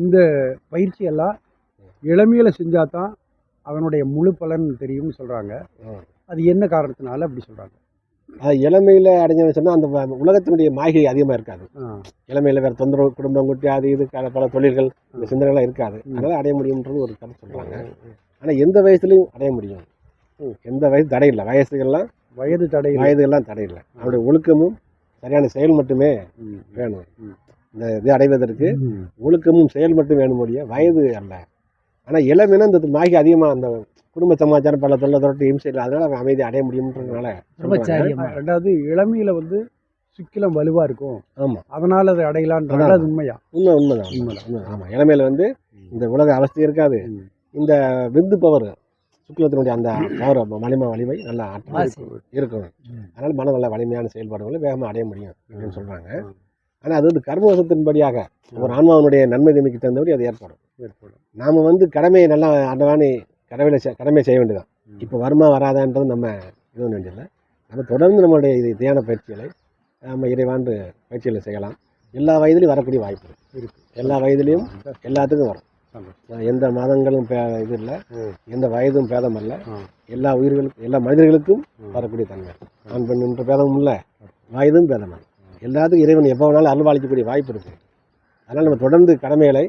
இந்த பயிற்சியெல்லாம் இளமையில் செஞ்சால் தான் அதனுடைய முழு பலன் தெரியும்னு சொல்கிறாங்க. அது என்ன காரணத்தினால அப்படி சொல்கிறாங்க? அது இளமையில் அடைஞ்சதுன்னு சொன்னால் அந்த உலகத்தினுடைய மாயை அதிகமாக இருக்காது. இளமையில் வேறு தொந்தரவு, குடும்பம் குட்டி, அது இது பல தொழில்கள், இந்த சிந்தனைகள்லாம் இருக்காது. அதனால் அடைய முடியும்ன்றது ஒரு கருத்து சொல்கிறாங்க. ஆனால் எந்த வயசுலையும் அடைய முடியும். எந்த வயசு தடை இல்லை. வயசுகள்லாம் வயதுகள்லாம் தடை இல்லை. அவருடைய ஒழுக்கமும் சரியான செயல் மட்டுமே வேணும். இந்த இது அடைவதற்கு ஒழுக்கமும் செயல் மட்டும் வேணும் முடிய வயது அல்ல. ஆனால் இளமைனா இந்த மாகி அதிகமாக அந்த குடும்ப சமாச்சாரம் பல தொல்லை தொட்டு இம்சையில் அதனால் அவன் அமைதி அடைய முடியும்ன்றதுனால. ரெண்டாவது இளமையில் வந்து சுக்கிலம் வலுவாக இருக்கும். ஆமாம், அதனால் அதை அடையலான்றது அது உண்மையா? உண்மைதான். ஆமாம், இளமையில் வந்து இந்த உலக அவஸ்தை இருக்காது. இந்த விந்து பவர், சுக்கிலத்தினுடைய அந்த பவர் வலிமை நல்ல ஆற்றல் இருக்கும். அதனால் மன நல்ல வலிமையான செயல்பாடுகளை வேகமாக அடைய முடியும் அப்படின்னு சொல்கிறாங்க. ஆனால் அது வந்து கர்மவசத்தின்படியாக ஒரு ஆன்மாவனுடைய நன்மை தீமைக்கு தகுந்தபடி அது ஏற்படும். நாம் வந்து கடமையை நல்லா அண்டவானி கடமையை செய்ய வேண்டியதான். இப்போ வருமா வராதான்றது நம்ம இது பண்ண வேண்டியதில்லை. நம்ம தொடர்ந்து நம்மளுடைய இது தியான பயிற்சிகளை நம்ம இறைவாண்டு பயிற்சிகளை செய்யலாம். எல்லா வயதிலையும் வரக்கூடிய வாய்ப்பு இருக்குது. எல்லா வயதிலையும் எல்லாத்துக்கும் வரும். எந்த மதங்களும் இது இல்லை, எந்த வயதும் பேதம் அல்ல. எல்லா உயிர்களுக்கும், எல்லா மனிதர்களுக்கும் வரக்கூடிய தன்மை. ஆண் பெண் என்ற பேதமும் இல்லை, வயதும் பேதம் அல்ல. எல்லாத்துக்கும் இறைவன் எப்போ வேணாலும் அருள்வாளிக்கக்கூடிய வாய்ப்பு இருக்குது. அதனால் நம்ம தொடர்ந்து கடமைகளை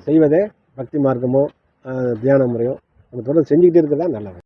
செய்வதே பக்தி மார்க்கமோ தியான முறையோ நம்ம தொடர்ந்து செஞ்சுக்கிட்டே இருக்கிறது தான் நல்லது.